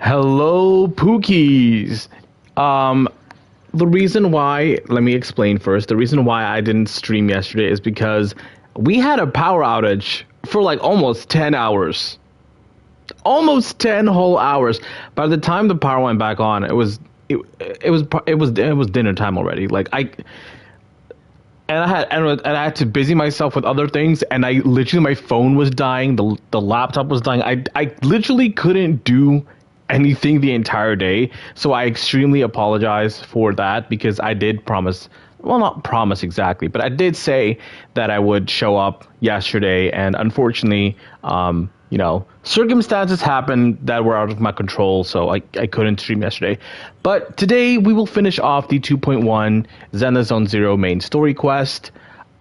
Hello, Pookies. Um, the reason why, let me explain first. The reason why I didn't stream yesterday is because we had a power outage for like almost 10 hours. Almost 10 whole hours. By the time the power went back on, it was dinner time already. And I had to busy myself with other things, and I literally my phone was dying, the laptop was dying. I literally couldn't do anything the entire day, so I extremely apologize for that because I did promise, well, not promise exactly, but I did say that I would show up yesterday, and unfortunately, circumstances happened that were out of my control, so I couldn't stream yesterday. But today we will finish off the 2.1 Zenless Zone Zero main story quest.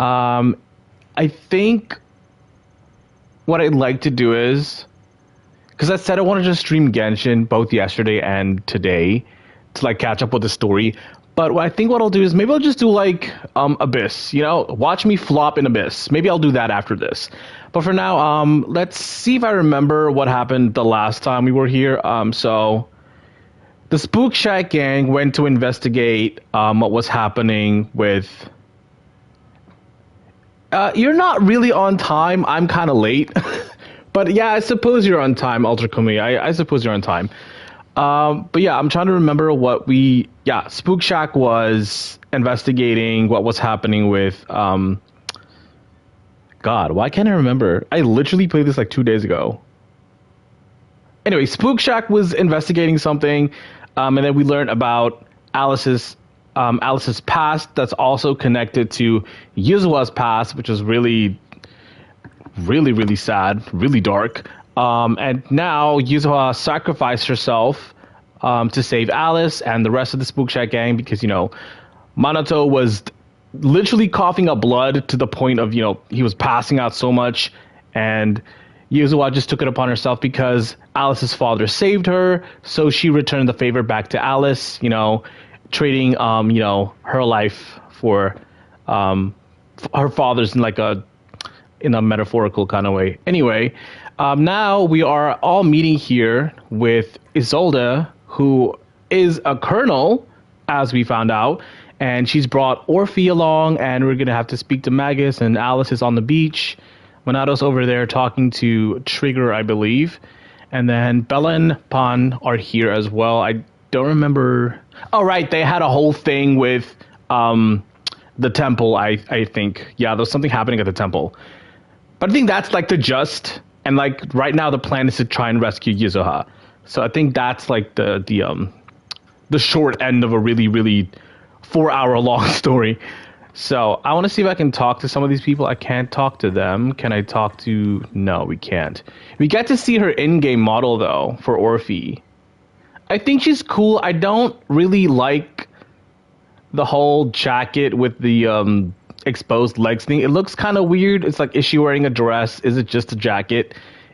I think what I'd like to do is, because I said I wanted to stream Genshin both yesterday and today to like catch up with the story. But I think what I'll do is maybe I'll just do like Abyss, watch me flop in Abyss. Maybe I'll do that after this. But for now, let's see if I remember what happened the last time we were here. So the Spook Shack gang went to investigate what was happening with. You're not really on time. I'm kind of late. But yeah, I suppose you're on time, Ultra Kumi. I suppose you're on time. But yeah, I'm trying to remember what Spook Shack was investigating what was happening with, God, why can't I remember? I literally played this like 2 days ago. Anyway, Spook Shack was investigating something, and then we learned about Alice's past that's also connected to Yuzua's past, which is really, really, really sad, really dark. And now Yuzuha sacrificed herself to save Alice and the rest of the Spook Shack gang because, Minato was literally coughing up blood to the point of, he was passing out so much. And Yuzuha just took it upon herself because Alice's father saved her. So she returned the favor back to Alice, trading, her life for her father's in a metaphorical kind of way. Anyway, now we are all meeting here with Isolde, who is a colonel, as we found out, and she's brought Orphe along, and we're going to have to speak to Magus, and Alice is on the beach. Monato's over there talking to Trigger, I believe, and then Bella and Pan are here as well. I don't remember. Oh, right, they had a whole thing with the temple, I think. Yeah, there was something happening at the temple. But I think that's like the gist. And like right now, the plan is to try and rescue Yuzuha. So I think that's like the short end of a really, really 4-hour long story. So I want to see if I can talk to some of these people. I can't talk to them. Can I talk to? No, we can't. We get to see her in-game model though for Orphe. I think she's cool. I don't really like the whole jacket with the exposed legs thing. It looks kind of weird. It's like, is she wearing a dress? Is it just a jacket?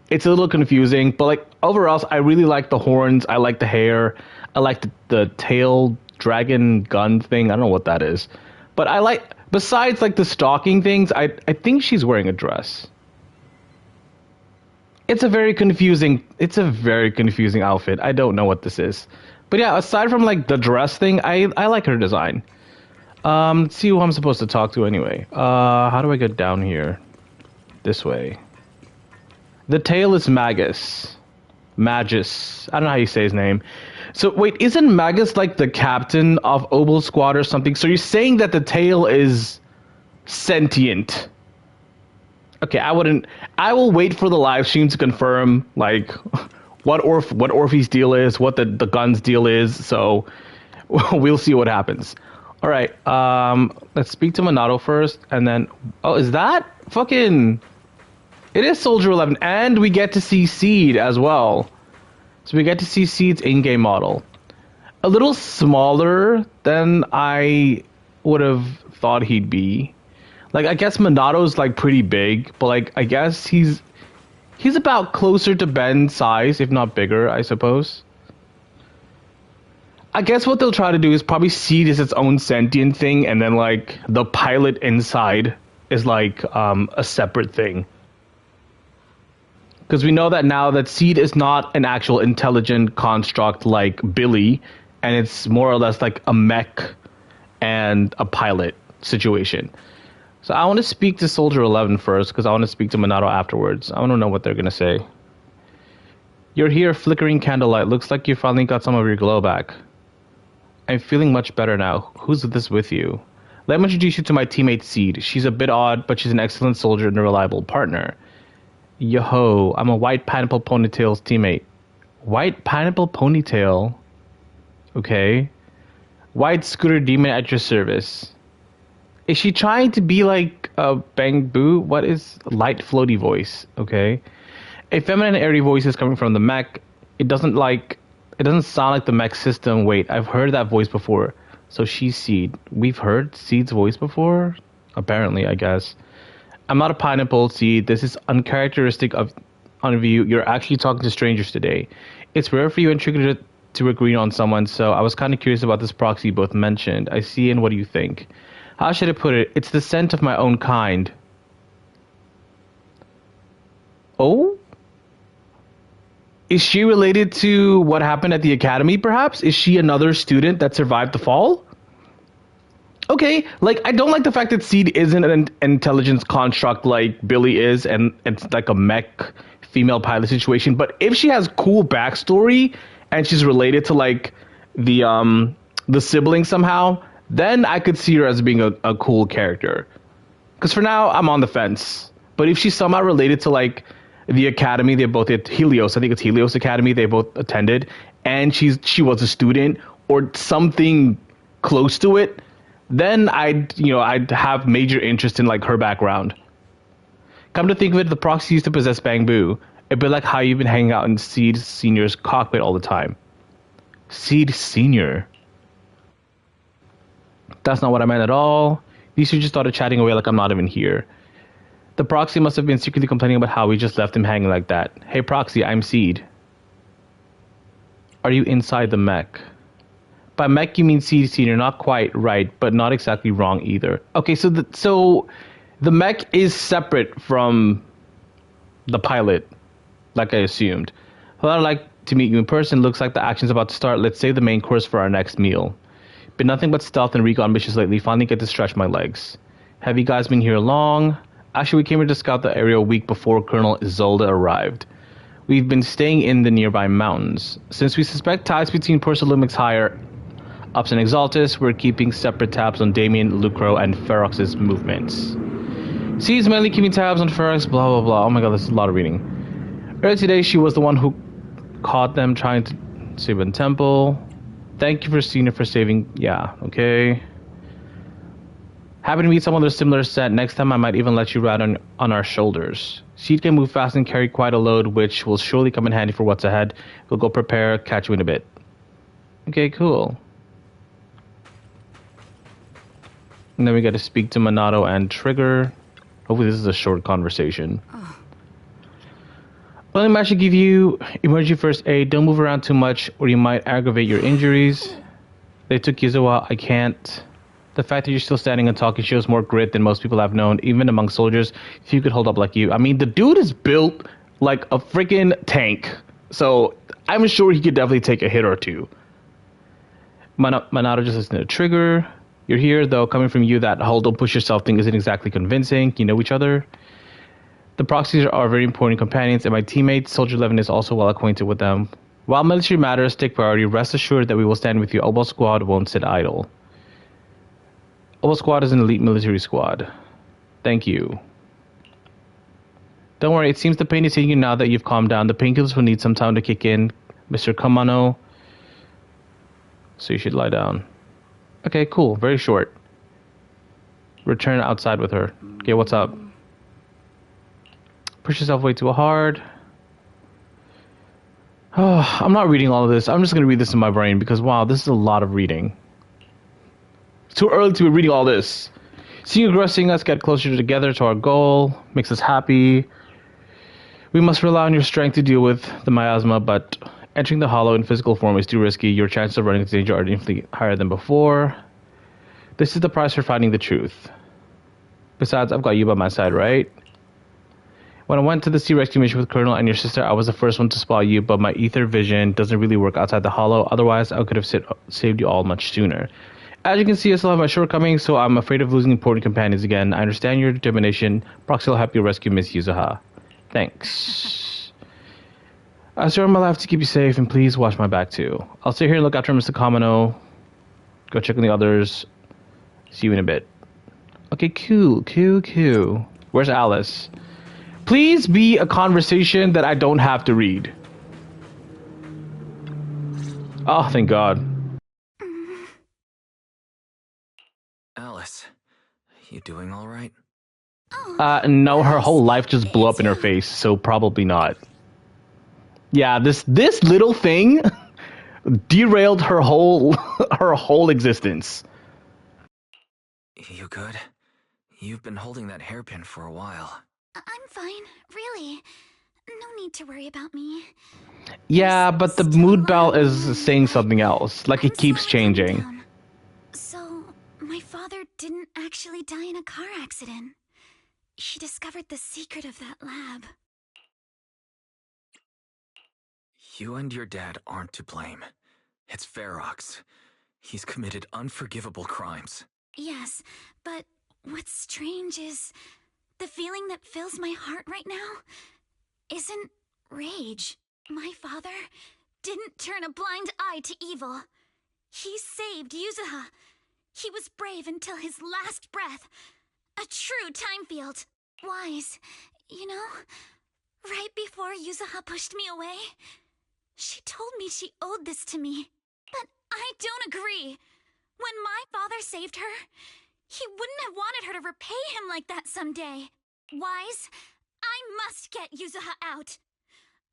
It's a little confusing, but like overall, I really like the horns. I like the hair. I like the tail dragon gun thing. I don't know what that is, but I like, besides like the stalking things, I think she's wearing a dress. It's a very confusing outfit. I don't know what this is, but yeah, aside from like the dress thing, I like her design. Let's see who I'm supposed to talk to anyway. How do I get down here? This way. The tail is Magus. Magus. I don't know how you say his name. So wait, isn't Magus like the captain of Obel Squad or something? So you're saying that the tail is sentient? Okay, I will wait for the live stream to confirm like what Orphe's deal is, what the gun's deal is. So we'll see what happens. All right, let's speak to Minato first, and then... Oh, is that? Fucking... It is Soldier 11, and we get to see Seed as well. So we get to see Seed's in-game model. A little smaller than I would have thought he'd be. Like, I guess Minato's, like, pretty big, but, like, I guess he's about closer to Ben's size, if not bigger, I suppose. I guess what they'll try to do is probably Seed is its own sentient thing, and then like the pilot inside is like a separate thing. Because we know that now that Seed is not an actual intelligent construct like Billy, and it's more or less like a mech and a pilot situation. So I want to speak to Soldier 11 first, because I want to speak to Minato afterwards. I want to know what they're going to say. You're here, flickering candlelight. Looks like you finally got some of your glow back. I'm feeling much better now. Who's this with you? Let me introduce you to my teammate Seed. She's a bit odd, but she's an excellent soldier and a reliable partner. Yo-ho, I'm a white pineapple ponytail's teammate. White pineapple ponytail? Okay. White scooter demon at your service. Is she trying to be like a Bang Boo? What is light floaty voice? Okay. A feminine airy voice is coming from the mech. It doesn't sound like the mech system. Wait, I've heard that voice before. So she's Seed. We've heard Seed's voice before? Apparently, I guess. I'm not a pineapple, Seed. This is uncharacteristic of you. You're actually talking to strangers today. It's rare for you and Trigger to agree on someone, so I was kind of curious about this proxy you both mentioned. I see, and what do you think? How should I put it? It's the scent of my own kind. Oh? Is she related to what happened at the academy, perhaps? Is she another student that survived the fall? Okay, like, I don't like the fact that Seed isn't an intelligence construct like Billy is, and it's like a mech female pilot situation, but if she has cool backstory, and she's related to, like, the sibling somehow, then I could see her as being a cool character. Because for now, I'm on the fence. But if she's somehow related to, like, the academy, they both at Helios, I think it's Helios Academy, they both attended, and she was a student, or something close to it, then I'd have major interest in, like, her background. Come to think of it, the proxy used to possess Bang Boo. It'd be like how you've been hanging out in Seed Senior's cockpit all the time. Seed Senior? That's not what I meant at all. These two just started chatting away like I'm not even here. The proxy must have been secretly complaining about how we just left him hanging like that. Hey proxy, I'm Seed. Are you inside the mech? By mech you mean Seed Senior, not quite right, but not exactly wrong either. Okay, so the mech is separate from the pilot, like I assumed. Well, I'd like to meet you in person. Looks like the action's about to start. Let's save the main course for our next meal. Been nothing but stealth and recon missions lately. Finally get to stretch my legs. Have you guys been here long? Actually, we came here to scout the area a week before Colonel Isolde arrived. We've been staying in the nearby mountains. Since we suspect ties between Persilumix higher ups and Exaltus, we're keeping separate tabs on Damien, Lucro, and Ferox's movements. She's mainly keeping tabs on Ferox, blah blah blah. Oh my god, this is a lot of reading. Earlier today, she was the one who caught them trying to save a temple. Thank you for Senior for saving. Yeah, okay. Happy to meet someone with a similar set. Next time I might even let you ride on our shoulders. Seed can move fast and carry quite a load, which will surely come in handy for what's ahead. We'll go prepare, catch you in a bit. Okay, cool. And then we got to speak to Minato and Trigger. Hopefully this is a short conversation. Well, I should give you emergency first aid. Don't move around too much or you might aggravate your injuries. They took Yizawa. I can't. The fact that you're still standing and talking shows more grit than most people I've known, even among soldiers. If you could hold up like you. I mean, the dude is built like a freaking tank. So I'm sure he could definitely take a hit or two. Minato just listened to Trigger. You're here, though. Coming from you, that whole don't push yourself thing isn't exactly convincing. You know each other. The proxies are very important companions, and my teammate, Soldier 11, is also well acquainted with them. While military matters take priority, rest assured that we will stand with you. Obo Squad won't sit idle. Obo Squad is an elite military squad. Thank you. Don't worry, it seems the pain is hitting you now that you've calmed down. The painkillers will need some time to kick in, Mr. Kamano. So you should lie down. Okay, cool. Very short. Return outside with her. Okay, what's up? Push yourself way too hard. Oh, I'm not reading all of this. I'm just going to read this in my brain because, wow, this is a lot of reading. It's too early to be reading all this. Seeing you aggressing us get closer together to our goal. Makes us happy. We must rely on your strength to deal with the miasma, but entering the hollow in physical form is too risky. Your chances of running into danger are infinitely higher than before. This is the price for finding the truth. Besides, I've got you by my side, right? When I went to the sea rescue mission with Colonel and your sister, I was the first one to spot you, but my ether vision doesn't really work outside the hollow. Otherwise, I could have saved you all much sooner. As you can see, I still have my shortcomings, so I'm afraid of losing important companions again. I understand your determination. Proxy will help you rescue Miss Yuzuha. Thanks. I swear on my life to keep you safe, and please watch my back too. I'll stay here and look after Mr. Kamino. Go check on the others. See you in a bit. Okay, cool. Where's Alice? Please be a conversation that I don't have to read. Oh, thank God. Alice, you doing all right? No, her whole life just blew up in her face, so probably not. Yeah, this little thing derailed her whole her whole existence. You good? You've been holding that hairpin for a while. I'm fine, really. No need to worry about me. Yeah, but the mood bell is saying something else. Like it keeps changing. So, my father didn't actually die in a car accident. He discovered the secret of that lab. You and your dad aren't to blame. It's Ferox. He's committed unforgivable crimes. Yes, but what's strange is the feeling that fills my heart right now isn't rage. My father didn't turn a blind eye to evil. He saved Yuzuha. He was brave until his last breath. A true time field. Wise, you know? Right before Yuzuha pushed me away, she told me she owed this to me. But I don't agree. When my father saved her, he wouldn't have wanted her to repay him like that someday. Wise, I must get Yuzuha out.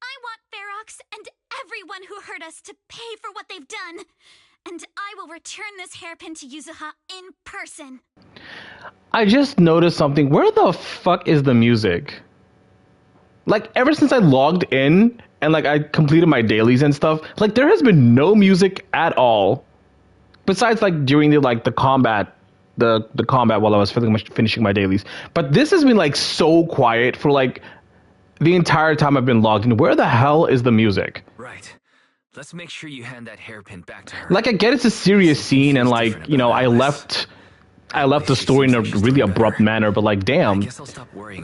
I want Ferox and everyone who hurt us to pay for what they've done. And I will return this hairpin to Yuzuha in person. I just noticed something. Where the fuck is the music? Like, ever since I logged in and, like, I completed my dailies and stuff, like, there has been no music at all. Besides, like, during the combat, the combat while I was finishing my dailies. But this has been, like, so quiet for, like, the entire time I've been logged in. Where the hell is the music? Right. Let's make sure you hand that hairpin back to her. Like, I get it's a serious scene and, like, you know, I left the story in a really abrupt manner, but, like, damn,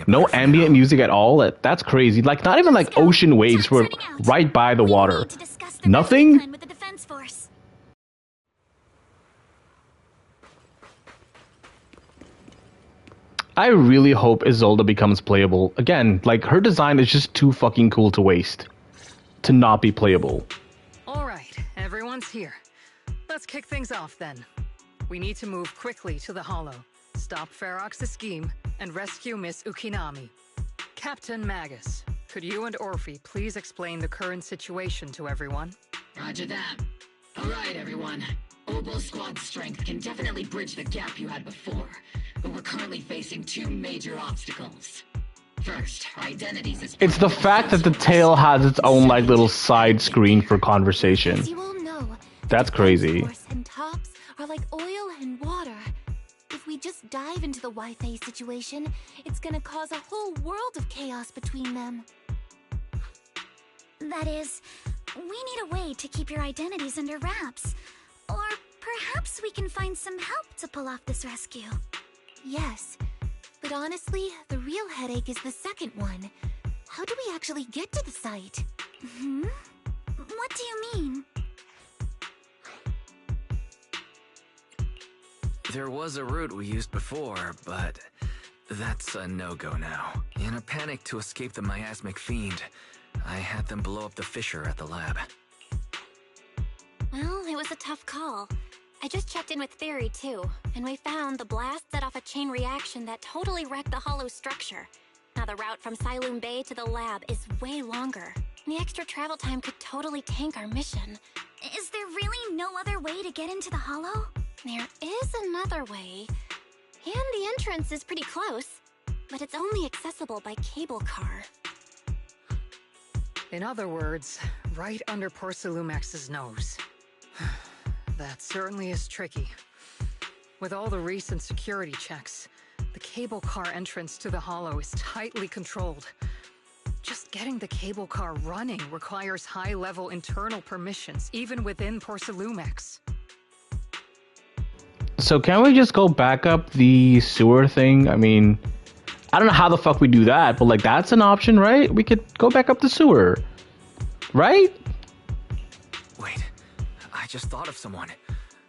no ambient music at all. That's crazy. Like, not even, like, ocean waves were right by the water. Nothing? I really hope Isolde becomes playable. Again, like, her design is just too fucking cool to waste. To not be playable. Alright, everyone's here. Let's kick things off then. We need to move quickly to the Hollow, stop Ferox's scheme, and rescue Miss Ukinami. Captain Magus, could you and Orphe please explain the current situation to everyone? Roger that. Alright, everyone. Oboe Squad's strength can definitely bridge the gap you had before, but we're currently facing two major obstacles. First, our identities as It's the fact that the tail has its own, like, little side screen for conversation. As you all know, That's crazy. Force and tops are like oil and water. If we just dive into the Wi-Fi situation, it's gonna cause a whole world of chaos between them. That is, we need a way to keep your identities under wraps. Or perhaps we can find some help to pull off this rescue. Yes, but honestly, the real headache is the second one. How do we actually get to the site? What do you mean? There was a route we used before, but that's a no-go now. In a panic to escape the miasmic fiend, I had them blow up the fissure at the lab. Well, it was a tough call. I just checked in with Theory too, and we found the blast set off a chain reaction that totally wrecked the hollow structure. Now the route from Siloon Bay to the lab is way longer. The extra travel time could totally tank our mission. Is there really no other way to get into the hollow? There is another way, and the entrance is pretty close, but it's only accessible by cable car. In other words, right under Porcelumax's nose. That certainly is tricky. With all the recent security checks, the cable car entrance to the Hollow is tightly controlled. Just getting the cable car running requires high-level internal permissions, even within Porcelumex. So can we just go back up the sewer thing? I mean, I don't know how the fuck we do that, but like that's an option, right? We could go back up the sewer, right? Wait, I just thought of someone.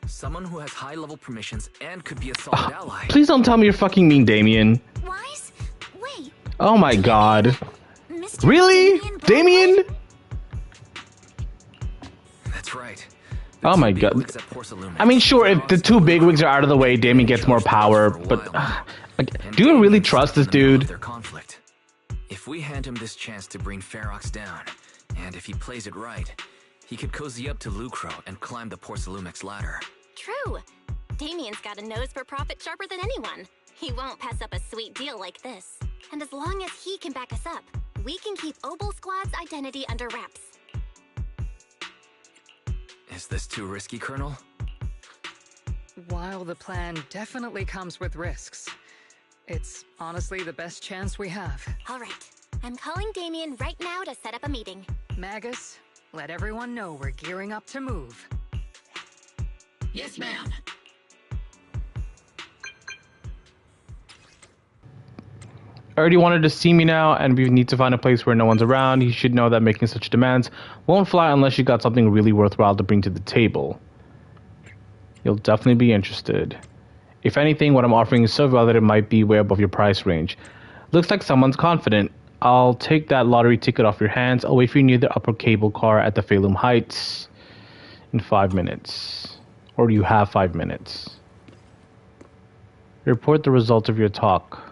Someone who has high-level permissions and could be a solid ally. Please don't tell me you're fucking mean, Damien. Wise? Wait. Oh my god. Mr. Really? Damien? That's right. Oh my god. I mean, sure, if the two bigwigs are out of the way, Damien gets more power, but like, do you really trust this dude? Their conflict. If we hand him this chance to bring Ferox down, and if he plays it right, he could cozy up to Lucro and climb the Porcelumex ladder. True. Damien's got a nose for profit sharper than anyone. He won't pass up a sweet deal like this. And as long as he can back us up, we can keep Obel Squad's identity under wraps. Is this too risky, Colonel? While the plan definitely comes with risks, it's honestly the best chance we have. All right. I'm calling Damien right now to set up a meeting. Magus, let everyone know we're gearing up to move. Yes, ma'am. I already wanted to see me now, and we need to find a place where no one's around. You should know that making such demands won't fly unless you got something really worthwhile to bring to the table. You'll definitely be interested. If anything, what I'm offering is so well that it might be way above your price range. Looks like someone's confident. I'll take that lottery ticket off your hands. I'll wait for you near the upper cable car at the Phalum Heights in 5 minutes. Or do you have 5 minutes? Report the results of your talk.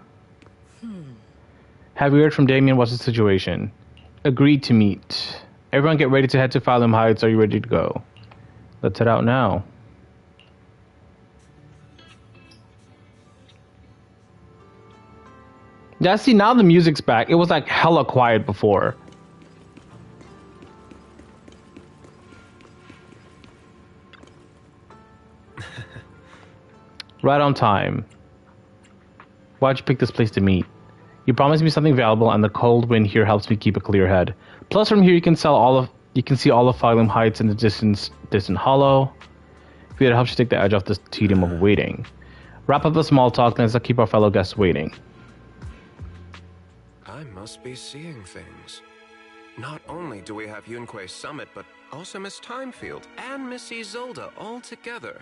Have you heard from Damien? What's the situation? Agreed to meet. Everyone get ready to head to Phalum Heights. Are you ready to go? Let's head out now. Yeah, see, now the music's back. It was like hella quiet before. Right on time. Why'd you pick this place to meet? You promised me something valuable, and the cold wind here helps me keep a clear head. Plus, from here you can see all of Phalum Heights in the distant hollow. If it helps you take the edge off the tedium of waiting. Wrap up the small talk, then let's keep our fellow guests waiting. I must be seeing things. Not only do we have Yunque's summit, but also Miss Timefield and Miss Isolde all together.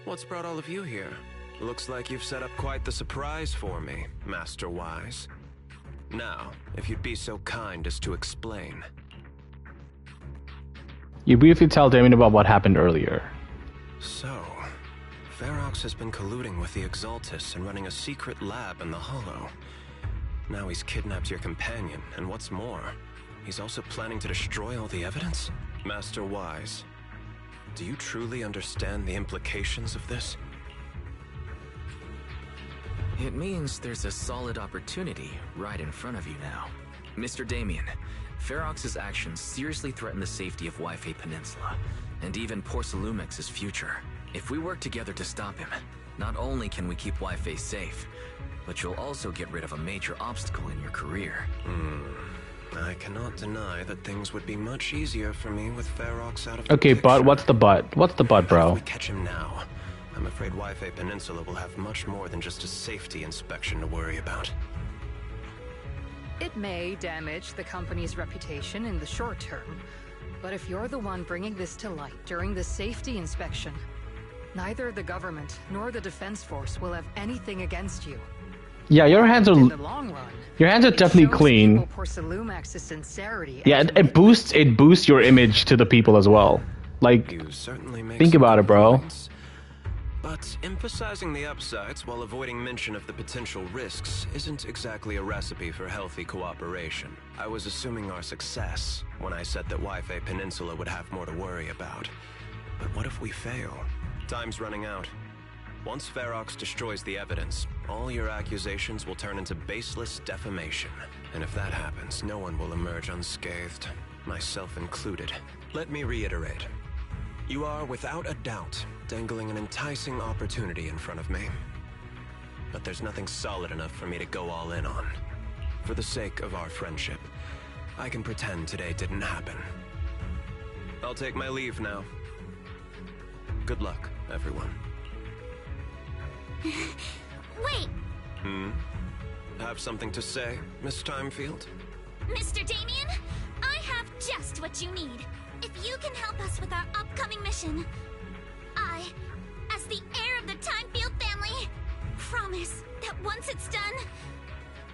What's brought all of you here? Looks like you've set up quite the surprise for me, Master Wise. Now, if you'd be so kind as to explain. You briefly tell Damien about what happened earlier. So, Ferox has been colluding with the Exaltus and running a secret lab in the Hollow. Now he's kidnapped your companion, and what's more, he's also planning to destroy all the evidence? Master Wise, do you truly understand the implications of this? It means there's a solid opportunity right in front of you now. Mr. Damien, Ferox's actions seriously threaten the safety of Wi-Fi Peninsula, and even Porcelumex's future. If we work together to stop him, not only can we keep Wi-Fi safe, but you'll also get rid of a major obstacle in your career. I cannot deny that things would be much easier for me with Ferox out of Okay, the but picture. what's the but? What's the but, If bro? we catch him now, I'm afraid Wi-Fi Peninsula will have much more than just a safety inspection to worry about. It may damage the company's reputation in the short term, but if you're the one bringing this to light during the safety inspection, neither the government nor the defense force will have anything against you. Yeah, your hands In the are long run, definitely clean. Porcelumex's sincerity. Yeah, it boosts your image to the people as well. Like, You certainly make think some about good it, bro. points. But emphasizing the upsides while avoiding mention of the potential risks isn't exactly a recipe for healthy cooperation. I was assuming our success when I said that Wi-Fi Peninsula would have more to worry about. But what if we fail? Time's running out. Once Ferox destroys the evidence, all your accusations will turn into baseless defamation. And if that happens, no one will emerge unscathed, myself included. Let me reiterate. You are, without a doubt, dangling an enticing opportunity in front of me. But there's nothing solid enough for me to go all in on. For the sake of our friendship, I can pretend today didn't happen. I'll take my leave now. Good luck, everyone. Wait! Have something to say, Miss Timefield? Mr. Damien, I have just what you need. If you can help us with our upcoming mission, I, as the heir of the Timefield family, promise that once it's done,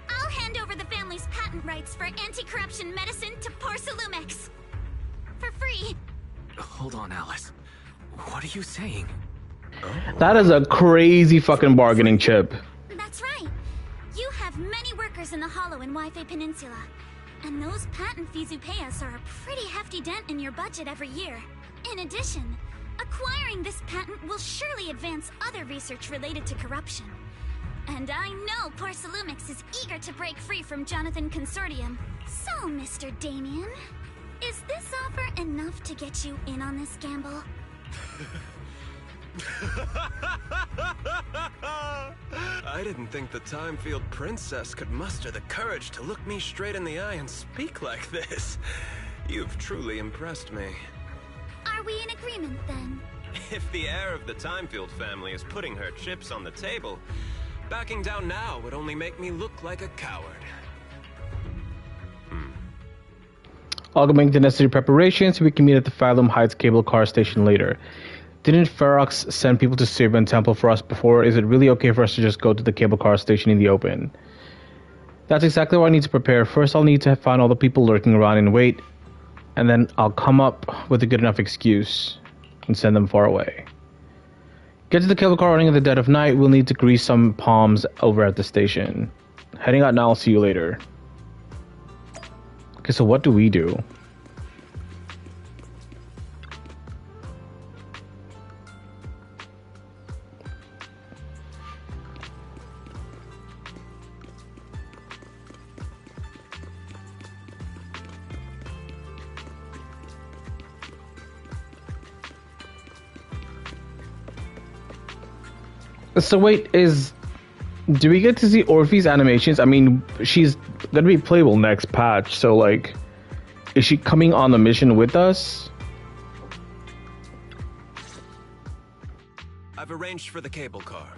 I'll hand over the family's patent rights for anti-corruption medicine to Porcelumex. For free. Hold on, Alice. What are you saying? That is a crazy fucking bargaining chip. That's right. You have many workers in the Hollow in Wi-Fi Peninsula. And those patent fees you pay us are a pretty hefty dent in your budget every year. In addition, acquiring this patent will surely advance other research related to corruption. And I know Porcelumex is eager to break free from Jonathan Consortium. So, Mr. Damien, is this offer enough to get you in on this gamble? I didn't think the Timefield princess could muster the courage to look me straight in the eye and speak like this. You've truly impressed me. Are we in agreement, then? If the heir of the Timefield family is putting her chips on the table, backing down now would only make me look like a coward. I'll go make the necessary preparations so we can meet at the Phylum Heights cable car station later. Didn't Ferox send people to Saban Temple for us before? Is it really okay for us to just go to the cable car station in the open? That's exactly what I need to prepare. First, I'll need to find all the people lurking around and wait, and then I'll come up with a good enough excuse and send them far away. Get to the cable car running in the dead of night. We'll need to grease some palms over at the station. Heading out now. I'll see you later. Okay, so what do we do? So wait, do we get to see Orphe's animations? I mean, she's gonna be playable next patch, so like, is she coming on the mission with us? I've arranged for the cable car.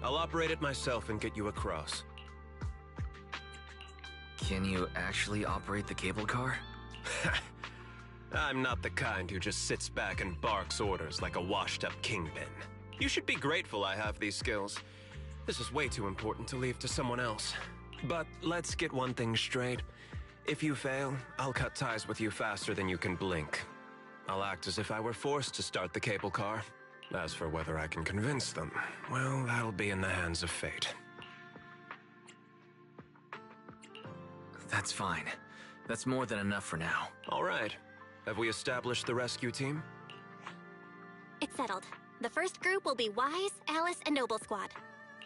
I'll operate it myself and get you across. Can you actually operate the cable car? I'm not the kind who just sits back and barks orders like a washed-up kingpin. You should be grateful I have these skills. This is way too important to leave to someone else. But let's get one thing straight. If you fail, I'll cut ties with you faster than you can blink. I'll act as if I were forced to start the cable car. As for whether I can convince them, well, that'll be in the hands of fate. That's fine. That's more than enough for now. All right. Have we established the rescue team? It's settled. The first group will be Wise, Alice, and Noble Squad.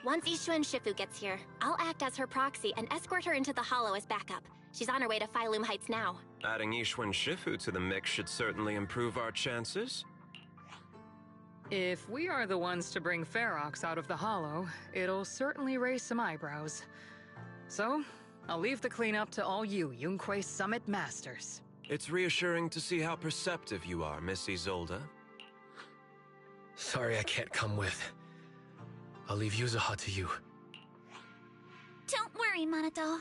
Once Ishun Shifu gets here, I'll act as her proxy and escort her into the Hollow as backup. She's on her way to Phylum Heights now. Adding Ishun Shifu to the mix should certainly improve our chances. If we are the ones to bring Ferox out of the Hollow, it'll certainly raise some eyebrows. So, I'll leave the cleanup to all you Yunque Summit Masters. It's reassuring to see how perceptive you are, Miss Isolde. Sorry I can't come with. I'll leave Yuzuha to you. Don't worry, Monato.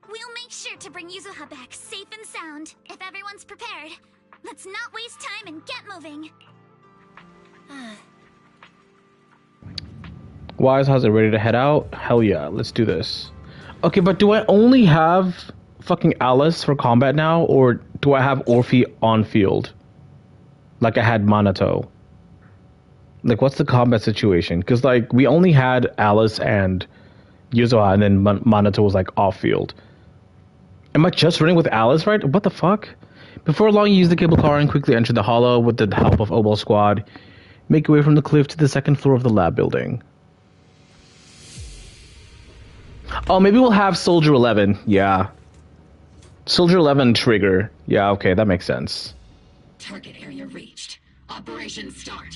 We'll make sure to bring Yuzuha back safe and sound, if everyone's prepared. Let's not waste time and get moving. Wise, how's it ready to head out? Hell yeah, let's do this. Okay, but do I only have fucking Alice for combat now, or do I have Orphe on field? Like I had Monato. Like, what's the combat situation? Because, like, we only had Alice and Yuzuha, and then Monato was, like, off-field. Am I just running with Alice, right? What the fuck? Before long, you use the cable car and quickly enter the Hollow with the help of Obol Squad. Make your way from the cliff to the second floor of the lab building. Oh, maybe we'll have Soldier 11. Yeah. Soldier 11 trigger. Yeah, okay, that makes sense. Target area reached. Operation start.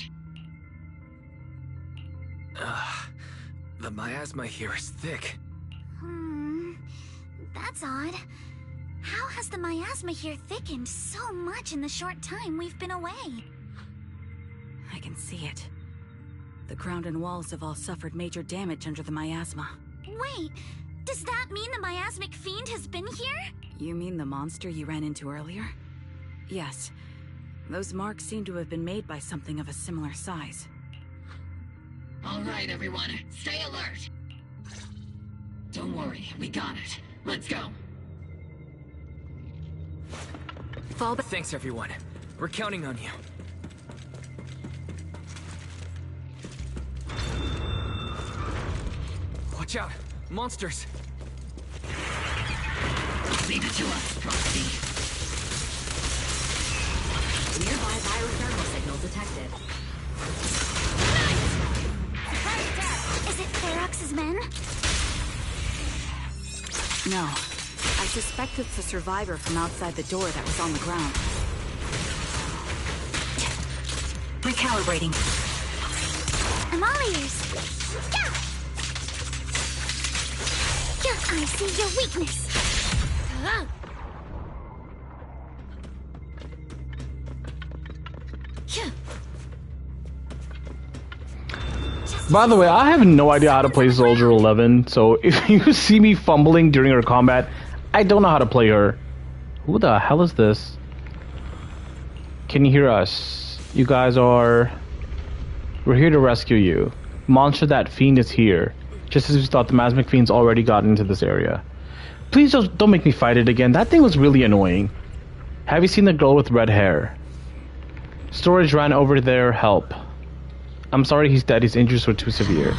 The miasma here is thick. That's odd. How has the miasma here thickened so much in the short time we've been away? I can see it. The ground and walls have all suffered major damage under the miasma. Wait, does that mean the miasmic fiend has been here? You mean the monster you ran into earlier? Yes. Those marks seem to have been made by something of a similar size. All right, everyone, stay alert. Don't worry, we got it. Let's go. Fall back. Thanks, everyone. We're counting on you. Watch out! Monsters! Leave it to us, Proxy. Nearby biothermal signal detected. Is it Ferox's men? No. I suspect it's a survivor from outside the door that was on the ground. Recalibrating. I'm all ears. Yeah! Yeah, I see your weakness. By the way, I have no idea how to play Soldier 11, so if you see me fumbling during her combat, I don't know how to play her. Who the hell is this? Can you hear us? You guys are... We're here to rescue you. Monster that fiend is here. Just as we thought, the miasmic fiend's already gotten into this area. Please don't make me fight it again. That thing was really annoying. Have you seen the girl with red hair? Storage ran over there. Help. I'm sorry he's dead. His injuries were too severe.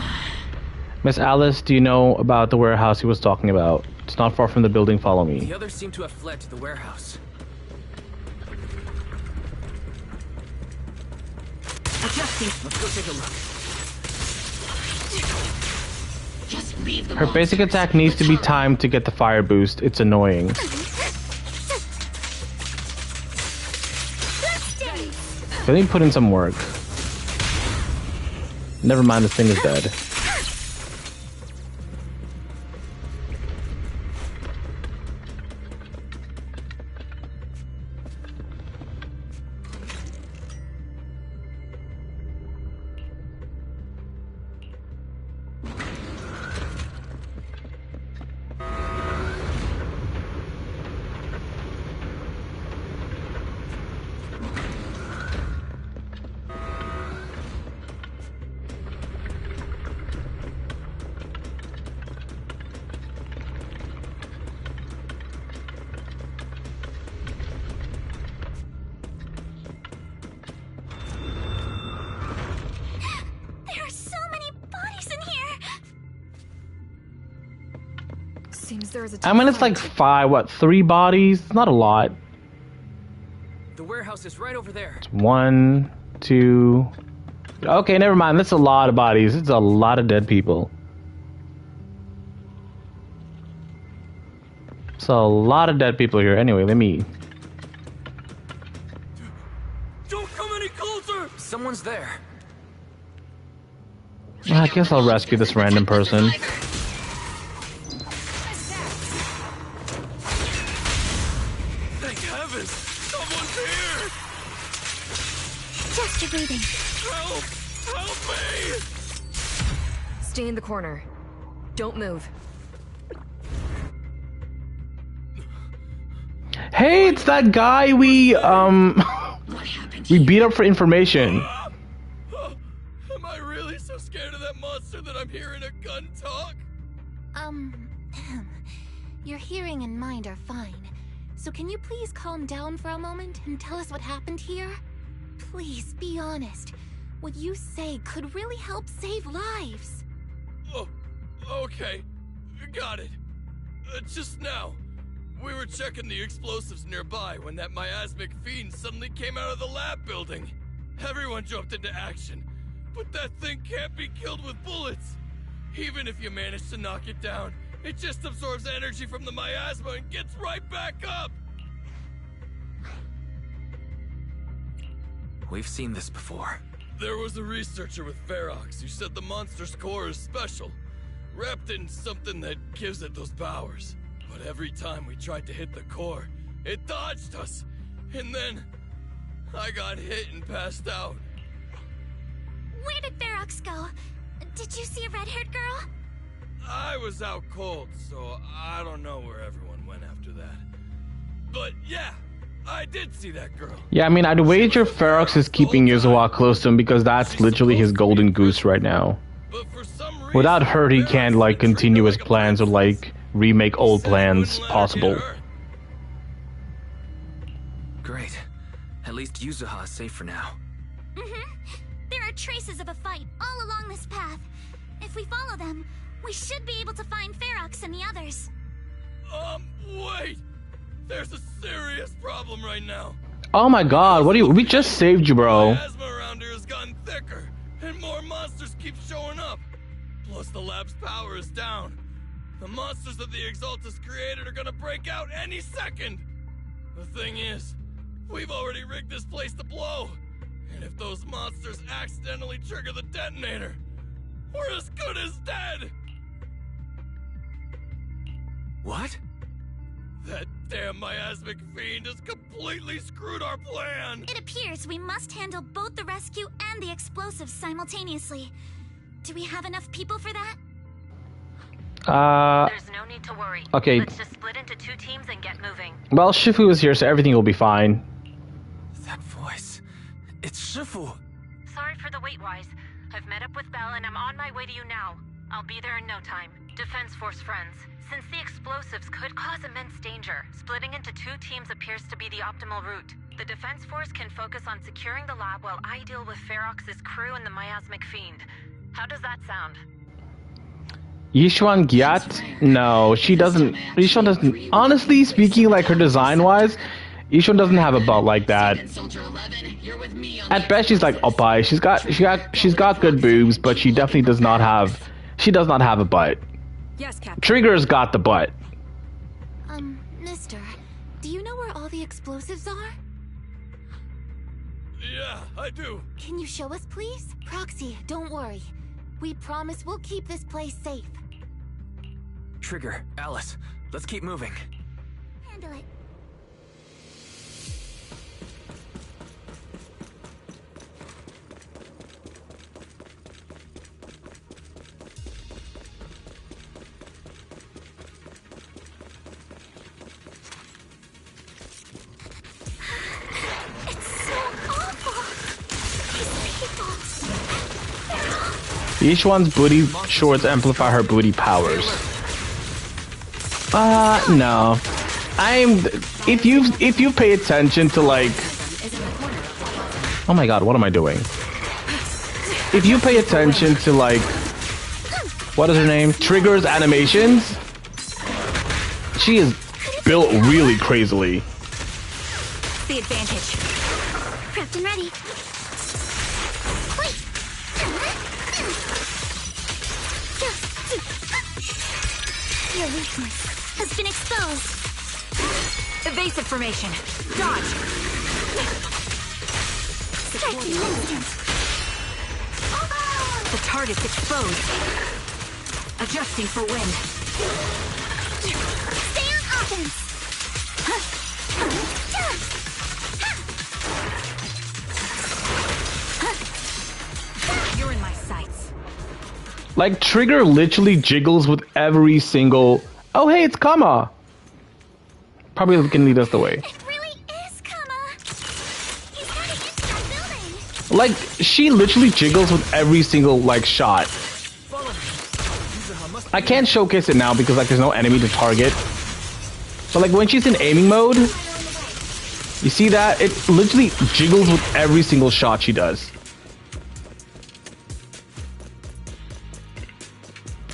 Miss Alice, do you know about the warehouse he was talking about? It's not far from the building. Follow me. The others seem to have fled to the warehouse. Adjusting. Let's go take a look. Just leave the Her basic attack needs to be timed to get the fire boost. It's annoying. Let me put in some work. Never mind, this thing is dead. I mean, it's like three bodies? It's not a lot. The warehouse is right over there. It's 1, 2... Okay, never mind. That's a lot of bodies. It's a lot of dead people. It's a lot of dead people here. Anyway, let me... Don't come any closer! Someone's there. I guess I'll rescue this random person. Breathing. Help! Help me! Stay in the corner. Don't move. Hey, it's that guy we beat up for information. Am I really so scared of that monster that I'm hearing a gun talk? Your hearing and mind are fine. So can you please calm down for a moment and tell us what happened here? Please, be honest. What you say could really help save lives. Oh, okay. Got it. Just now, we were checking the explosives nearby when that miasmic fiend suddenly came out of the lab building. Everyone jumped into action, but that thing can't be killed with bullets. Even if you manage to knock it down, it just absorbs energy from the miasma and gets right back up. We've seen this before. There was a researcher with Ferox who said the monster's core is special, wrapped in something that gives it those powers. But every time we tried to hit the core, it dodged us. And then I got hit and passed out. Where did Ferox go? Did you see a red-haired girl? I was out cold, so I don't know where everyone went after that. But yeah, I did see that girl. Yeah, I mean, I'd wager Ferox is keeping Yuzawa close to him because that's literally his golden goose right now. But for some reason, Without her, he can't, like, continue his plans or, like, remake old plans possible. Great. At least Yuzuha is safe for now. There are traces of a fight all along this path. If we follow them, we should be able to find Ferox and the others. Wait! There's a serious problem right now. Oh my god, what do you... We just saved you, bro. Asthma around here has gotten thicker, and more monsters keep showing up. Plus the lab's power is down. The monsters that the Exaltus created are gonna break out any second. The thing is, we've already rigged this place to blow. And if those monsters accidentally trigger the detonator, we're as good as dead! What? That damn miasmic fiend has completely screwed our plan! It appears we must handle both the rescue and the explosives simultaneously. Do we have enough people for that? There's no need to worry. Okay. Let's just split into 2 teams and get moving. Well, Shifu is here, so everything will be fine. That voice. It's Shifu. Sorry for the wait, Wise. I've met up with Belle and I'm on my way to you now. I'll be there in no time. Defense Force friends, since the explosives could cause immense danger, splitting into 2 teams appears to be the optimal route. The Defense Force can focus on securing the lab while I deal with Ferox's crew and the miasmic fiend. How does that sound? Yishuan Gyat? No, she doesn't. Yishuan doesn't. Honestly speaking, like her design-wise, Yishuan doesn't have a butt like that. At best, she's like oppai. She's got good boobs, but she definitely does not have. She does not have a butt. Yes, Captain. Trigger's got the butt. Mister, do you know where all the explosives are? Yeah, I do. Can you show us, please? Proxy, don't worry. We promise we'll keep this place safe. Trigger, Alice, let's keep moving. Handle it. Each one's booty shorts amplify her booty powers. No. If you pay attention to like... Oh my god, what am I doing? If you pay attention to like... What is her name? Trigger's animations? She is built really crazily. The advantage. Prepped and ready. Your weakness has been exposed. Evasive formation. Dodge. Striking instant. The target's exposed. Adjusting for wind. Stay on offense. You're in my sights. Like, Trigger literally jiggles with every single... Oh, hey, it's Kama! Probably can lead us the way. It really is Kama. He's heading into that building. Like, she literally jiggles with every single, like, shot. I can't showcase it now because, like, there's no enemy to target. But, like, when she's in aiming mode, you see that? It literally jiggles with every single shot she does.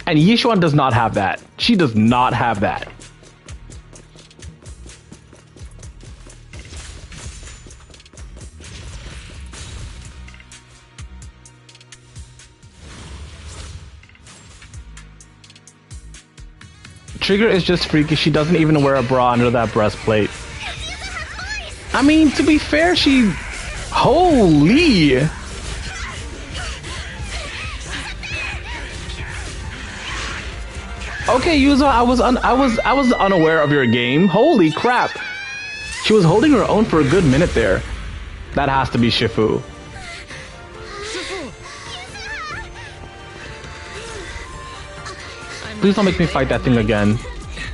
And Yishuan does not have that. She does not have that. Trigger is just freaky. She doesn't even wear a bra under that breastplate. I mean, to be fair, she... Holy! Okay, Yuzo, I was unaware of your game. Holy crap! She was holding her own for a good minute there. That has to be Shifu. Please don't make me fight that thing again.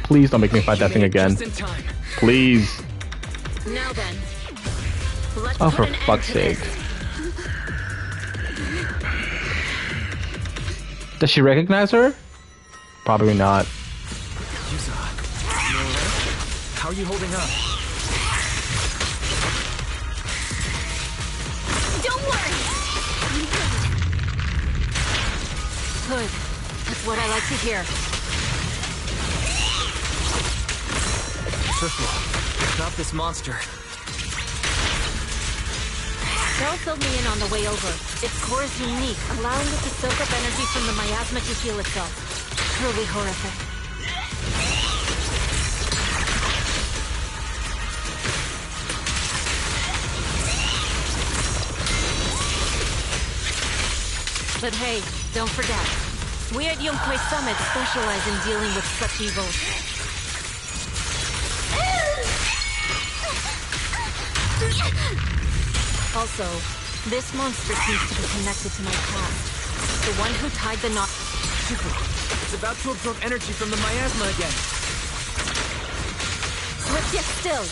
Please don't make me fight that thing again. Please. Now then. Oh, for fuck's sake. Does she recognize her? Probably not. Yuza, you alright? How are you holding up? Don't worry. Good. That's what I like to hear. Shifu, stop this monster. Bell filled me in on the way over. Its core is unique, allowing it to soak up energy from the miasma to heal itself. Truly horrific. But hey, don't forget, we at Yomkoi Summit specialize in dealing with such evils. Also, this monster seems to be connected to my past. The one who tied the knot. It's about to absorb energy from the miasma again. Let's get still.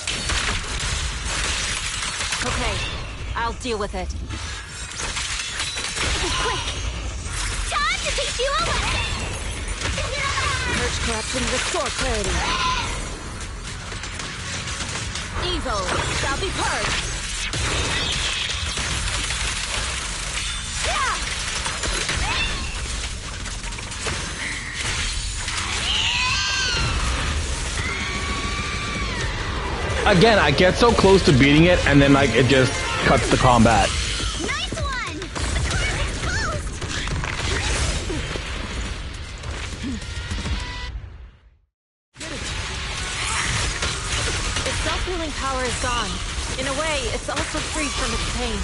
Okay, I'll deal with it. Quick! Time to teach you a lesson! Purge corruption, restore clarity. Evil shall be purged. Again, I get so close to beating it, and then like it just cuts the combat. Nice one! The corner's exposed! Its self-healing power is gone. In a way, it's also freed from its pain.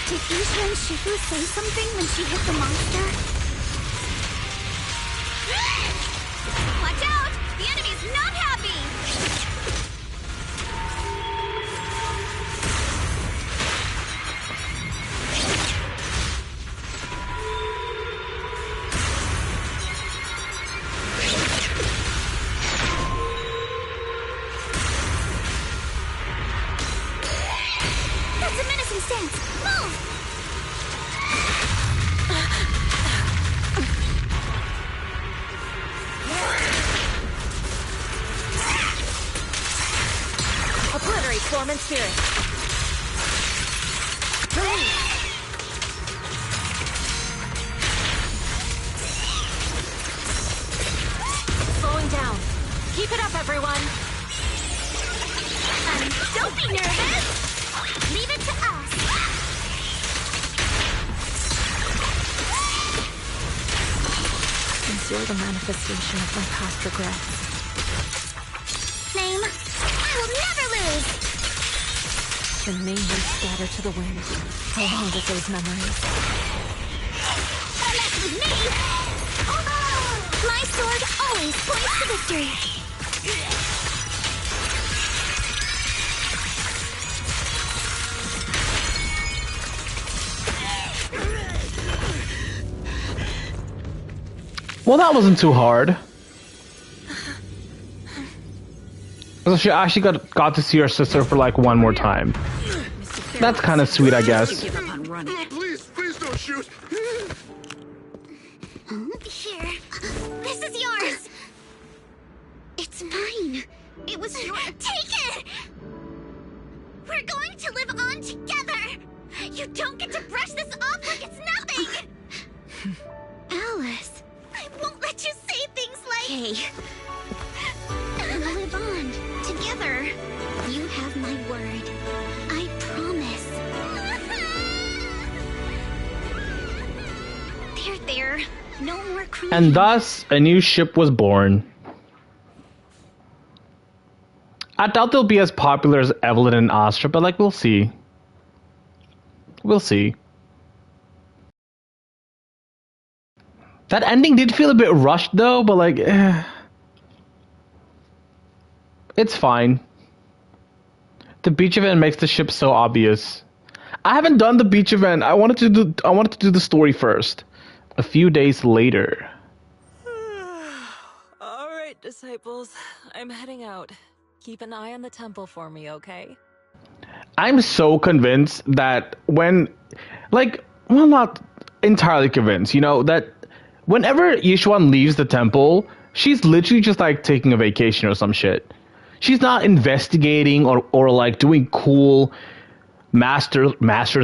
Did Isha and Shifu say something when she hit the monster? Watch out! The enemy's not happy! That's a menacing stance! Move! Obliterate form and spirit. Slowing down. Keep it up, everyone. Don't be nervous! Leave it to us! Conceal the manifestation of my past regrets. Same. I will never lose! The name will scatter to the wind, along with those memories. Don't mess with me! My sword always points to victory! Well, that wasn't too hard. So she actually got to see her sister for like one more time. That's kind of sweet, I guess. Please don't shoot. Here. This is yours! It's mine. It was your... Take it! We're going to live on together! You don't get to brush this off like it's nothing! Alice. I won't let you say things like... Hey. We'll live on. Together. You have my word. I promise. There. No more crying. And thus, a new ship was born. I doubt they'll be as popular as Evelyn and Astra, but like, we'll see. We'll see. That ending did feel a bit rushed though, but like, it's fine. The beach event makes the ship so obvious. I haven't done the beach event. I wanted to do the story first. A few days later. All right, disciples. I'm heading out. Keep an eye on the temple for me, okay? I'm so convinced that when, like, well, not entirely convinced, you know, that whenever Yishuan leaves the temple, she's literally just like taking a vacation or some shit. She's not investigating or like doing cool master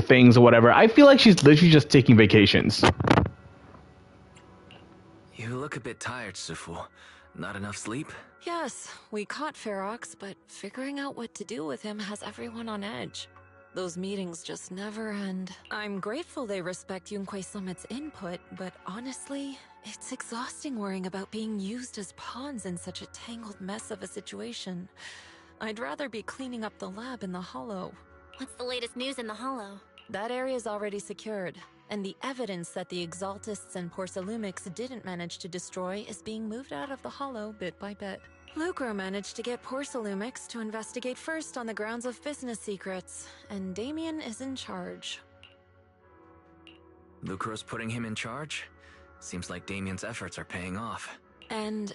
things or whatever. I feel like she's literally just taking vacations. You look a bit tired, Sifu. Not enough sleep? Yes, we caught Ferox, but figuring out what to do with him has everyone on edge. Those meetings just never end. I'm grateful they respect Yunquei Summit's input, but honestly, it's exhausting worrying about being used as pawns in such a tangled mess of a situation. I'd rather be cleaning up the lab in the Hollow. What's the latest news in the Hollow? That area's already secured, and the evidence that the Exaltists and Porcelumics didn't manage to destroy is being moved out of the Hollow bit by bit. Lucro managed to get Porcelumics to investigate first on the grounds of business secrets, and Damien is in charge. Lucro's putting him in charge? Seems like Damien's efforts are paying off. And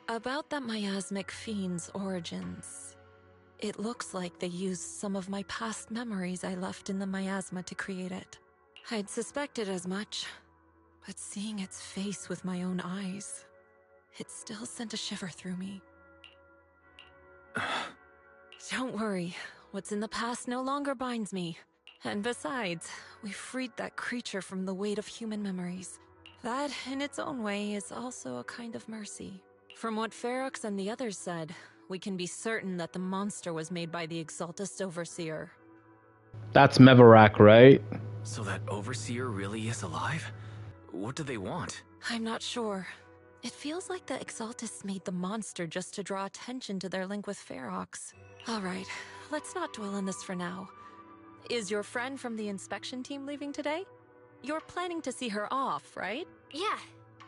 about that miasmic fiend's origins. It looks like they used some of my past memories I left in the miasma to create it. I'd suspected as much, but seeing its face with my own eyes, it still sent a shiver through me. Don't worry, what's in the past no longer binds me. And besides, we freed that creature from the weight of human memories. That, in its own way, is also a kind of mercy. From what Ferox and the others said, we can be certain that the monster was made by the Exaltist Overseer. That's Mevarak, right? So that Overseer really is alive? What do they want? I'm not sure. It feels like the Exaltists made the monster just to draw attention to their link with Ferox. Alright, let's not dwell on this for now. Is your friend from the inspection team leaving today? You're planning to see her off, right? Yeah.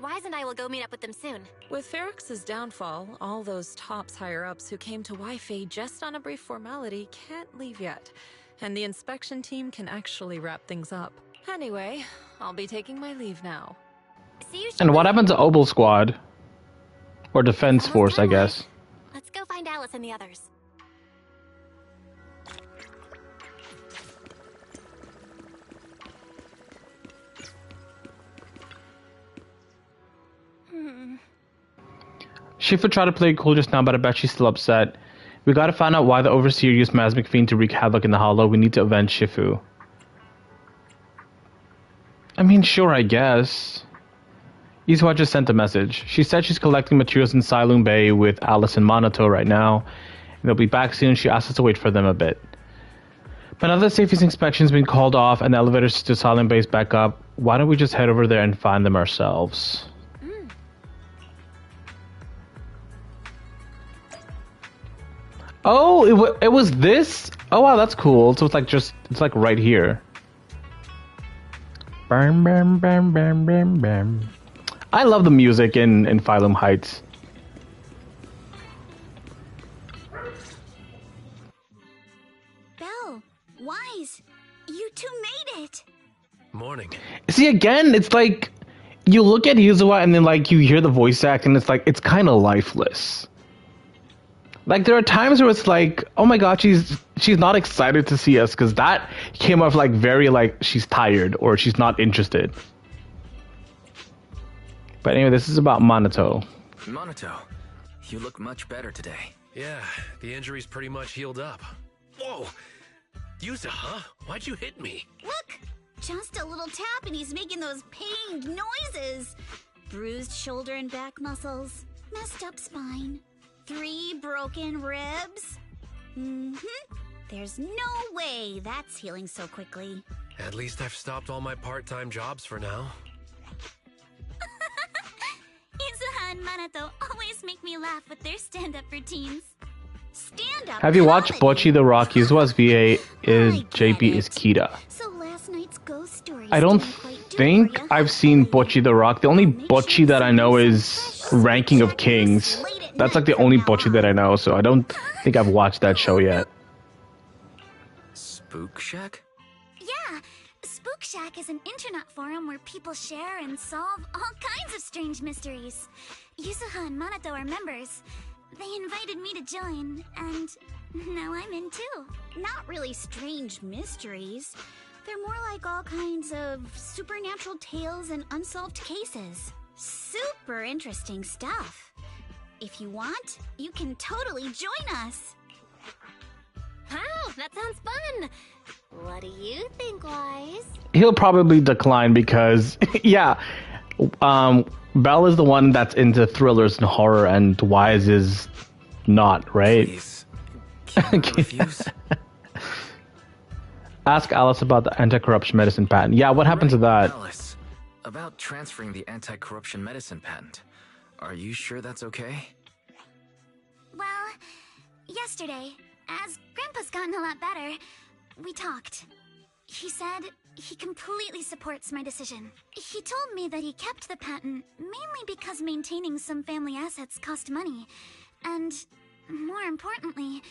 Wise and I will go meet up with them soon. With Ferox's downfall, all those tops higher-ups who came to Wi-Fi just on a brief formality can't leave yet, and the inspection team can actually wrap things up. Anyway, I'll be taking my leave now. See you. And what happened to Obel Squad? Or Defense Force, I guess. Let's go find Alice and the others. Shifu tried to play cool just now, but I bet she's still upset. We gotta find out why the Overseer used Miasmic Fiend to wreak havoc in the Hollow. We need to avenge Shifu. I mean, sure, I guess. Izuha just sent a message. She said she's collecting materials in Silum Bay with Alice and Monato right now. And they'll be back soon. She asked us to wait for them a bit. But now that the safety inspection's been called off and the elevators to Silum Bay is back up, why don't we just head over there and find them ourselves? Oh, it was this? Oh wow, that's cool. So it's like right here. Bam, bam, bam, bam, bam, bam. I love the music in Phylum Heights. Belle, Wise, you two made it. Morning. See, again, it's like you look at Yuzawa and then like you hear the voice act and it's like it's kind of lifeless. Like there are times where it's like, oh my god, she's not excited to see us, because that came off like very like she's tired or she's not interested. But anyway, this is about Monato. Monato, you look much better today. Yeah, the injury's pretty much healed up. Whoa! Yuza, huh? Why'd you hit me? Look! Just a little tap and he's making those pained noises. Bruised shoulder and back muscles. Messed up spine. 3 broken ribs. There's no way that's healing so quickly. At least I've stopped all my part-time jobs for now. Izuha and Monato always make me laugh with their stand-up routines. Stand-up. Have you watched Bocchi the Rock? Yuzawa's VA is JP is Kita. So last night's ghost story I don't didn't quite think I've seen Butchie the Rock. The only Butchie that I know is Ranking of Kings. That's like the only Butchie that I know, so I don't think I've watched that show yet. Spook Shack? Yeah, Spook Shack is an internet forum where people share and solve all kinds of strange mysteries. Yusuha and Manato are members. They invited me to join, and now I'm in too. Not really strange mysteries. They're more like all kinds of supernatural tales and unsolved cases. Super interesting stuff. If you want, you can totally join us. Wow, that sounds fun. What do you think, Wise? He'll probably decline because, yeah, Belle is the one that's into thrillers and horror, and Wise is not, right? Please. Can I refuse? Ask Alice about the anti-corruption medicine patent. Yeah, what happened to that? Alice, about transferring the anti-corruption medicine patent. Are you sure that's okay? Well, yesterday, as Grandpa's gotten a lot better, we talked. He said he completely supports my decision. He told me that he kept the patent mainly because maintaining some family assets cost money. And, more importantly,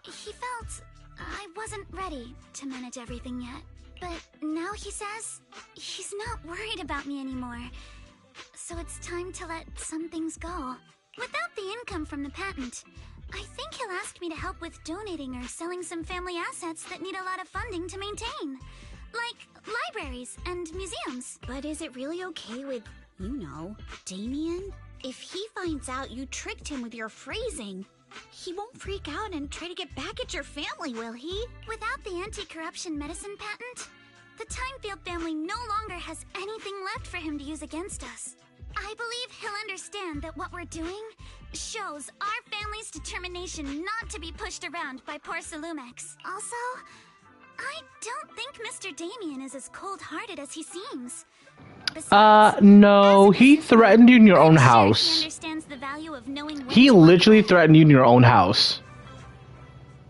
he felt I wasn't ready to manage everything yet. But now he says he's not worried about me anymore. So it's time to let some things go. Without the income from the patent, I think he'll ask me to help with donating or selling some family assets that need a lot of funding to maintain. Like libraries and museums. But is it really okay with, Damien? If he finds out you tricked him with your phrasing, he won't freak out and try to get back at your family, will he? Without the anti-corruption medicine patent, the Timefield family no longer has anything left for him to use against us. I believe he'll understand that what we're doing shows our family's determination not to be pushed around by poor Salumex. Also, I don't think Mr. Damien is as cold-hearted as he seems. Besides, no, he threatened you in your own house. He understands the value of knowing when He to literally walk away. threatened you in your own house.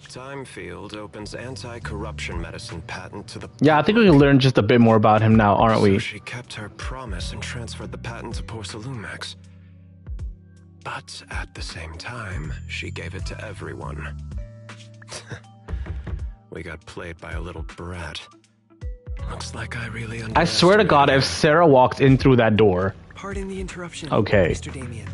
Timefield opens anti-corruption medicine patent to the... Yeah, I think we can learn just a bit more about him now, aren't we? So she kept her promise and transferred the patent to Porcelumex. But at the same time, she gave it to everyone. We got played by a little brat. Looks like I really I swear to God, if Sarah walks in through that door... Pardon the interruption, okay. Mr. Damien.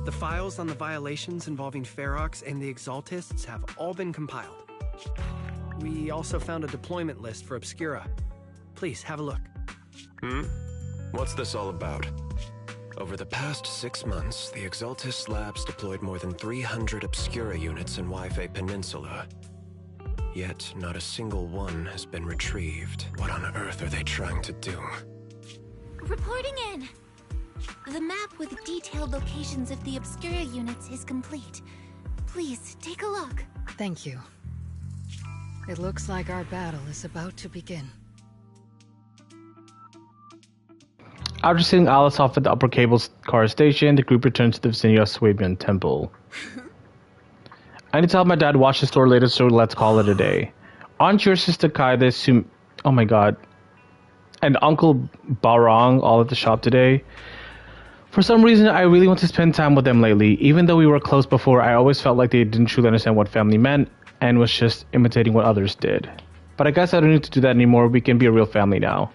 The files on the violations involving Ferox and the Exaltists have all been compiled. We also found a deployment list for Obscura. Please, have a look. What's this all about? Over the past 6 months, the Exaltist labs deployed more than 300 Obscura units in Wi-Fi Peninsula. Yet, not a single one has been retrieved. What on earth are they trying to do? Reporting in. The map with detailed locations of the Obscura units is complete. Please, take a look. Thank you. It looks like our battle is about to begin. After seeing Alice off at the Upper Cable Car Station, the group returns to the vicinity of Swabian Temple. I need to help my dad watch the store later, so let's call it a day. Aren't your sister Kaide, oh my god, and Uncle Barong all at the shop today? For some reason, I really want to spend time with them lately. Even though we were close before, I always felt like they didn't truly understand what family meant and was just imitating what others did. But I guess I don't need to do that anymore. We can be a real family now.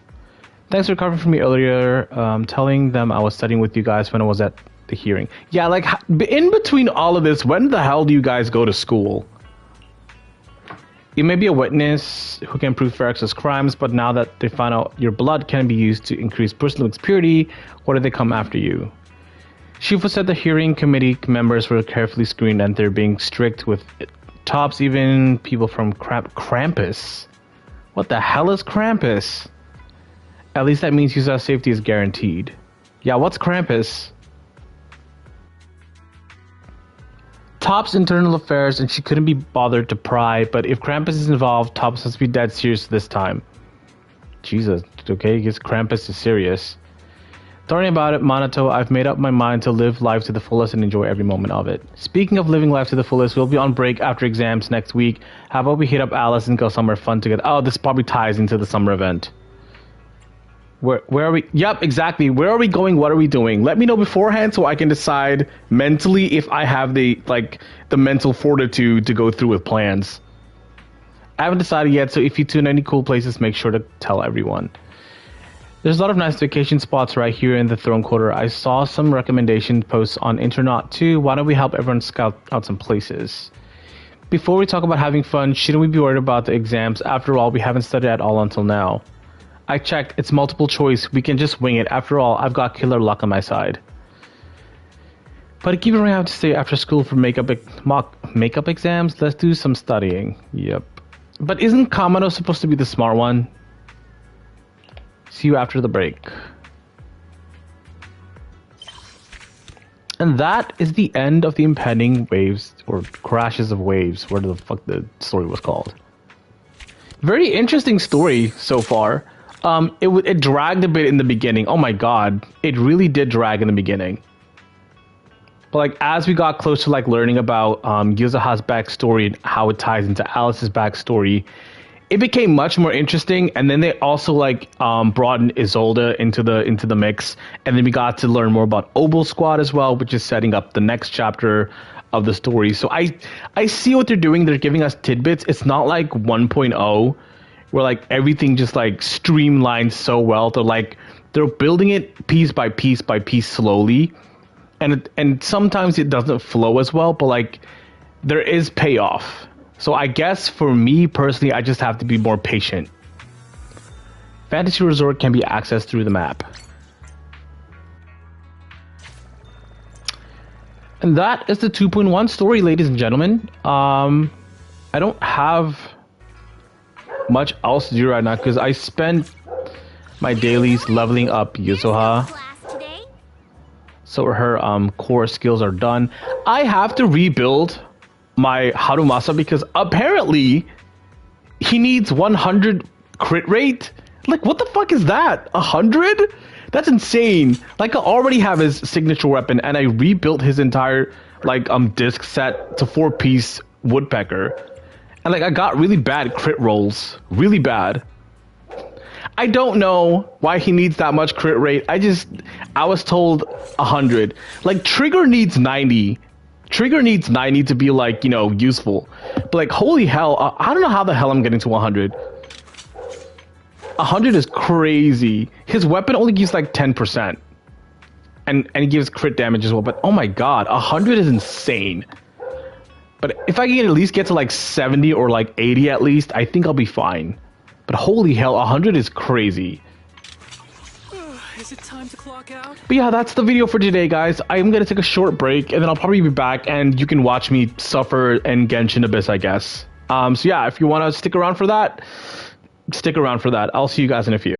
Thanks for covering for me earlier, telling them I was studying with you guys when I was at the hearing. Yeah, like, in between all of this, when the hell do you guys go to school? You may be a witness who can prove Ferox's crimes, but now that they find out your blood can be used to increase Porcelumex purity, why did they come after you? Shifu said the hearing committee members were carefully screened and they're being strict with tops, even people from Krampus. What the hell is Krampus? At least that means user safety is guaranteed. Yeah, what's Krampus? Top's internal affairs, and she couldn't be bothered to pry, but if Krampus is involved, Top's must be dead serious this time. Jesus, okay, I guess Krampus is serious. Don't worry about it, Minato. I've made up my mind to live life to the fullest and enjoy every moment of it. Speaking of living life to the fullest, we'll be on break after exams next week. How about we hit up Alice and go somewhere fun together? Oh, this probably ties into the summer event. Where are we? Yep, exactly. Where are we going? What are we doing? Let me know beforehand so I can decide mentally if I have the mental fortitude to go through with plans. I haven't decided yet, so if you tune any cool places, make sure to tell everyone. There's a lot of nice vacation spots right here in the Throne Quarter. I saw some recommendation posts on Internet too. Why don't we help everyone scout out some places? Before we talk about having fun, shouldn't we be worried about the exams? After all, we haven't studied at all until now. I checked, it's multiple choice. We can just wing it. After all, I've got killer luck on my side. But given we have to stay after school for mock makeup exams, let's do some studying. Yep. But isn't Kamado supposed to be the smart one? See you after the break. And that is the end of the impending waves, or crashes of waves, whatever the fuck the story was called. Very interesting story so far. It dragged a bit in the beginning. Oh my god, it really did drag in the beginning. But like as we got close to like learning about Yuzuha's backstory and how it ties into Alice's backstory, it became much more interesting. And then they also like brought in Isolde into the mix, and then we got to learn more about Obel Squad as well, which is setting up the next chapter of the story. So I see what they're doing. They're giving us tidbits. It's not like 1.0 where like everything just like streamlines so well. They're building it piece by piece by piece slowly, and sometimes it doesn't flow as well, but like there is payoff. So I guess for me personally, I just have to be more patient. Fantasy Resort can be accessed through the map. And that is the 2.1 story, ladies and gentlemen. I don't have much else to do right now because I spent my dailies leveling up Yuzuha. So her core skills are done. I have to rebuild my Harumasa because apparently he needs 100 crit rate. Like, what the fuck is that? 100? That's insane. Like, I already have his signature weapon and I rebuilt his entire like disc set to 4-piece woodpecker. And like I got really bad crit rolls. Really bad. I don't know why he needs that much crit rate. I was told 100. Like Trigger needs 90. Trigger needs 90 to be like, you know, useful. But like, holy hell, I don't know how the hell I'm getting to 100. 100 is crazy. His weapon only gives like 10%. And he gives crit damage as well. But oh my god, 100 is insane. But if I can at least get to like 70 or like 80 at least, I think I'll be fine. But holy hell, 100 is crazy. Is it time to clock out? But yeah, that's the video for today, guys. I'm going to take a short break, and then I'll probably be back, and you can watch me suffer in Genshin Abyss, I guess. So yeah, if you want to stick around for that, stick around for that. I'll see you guys in a few.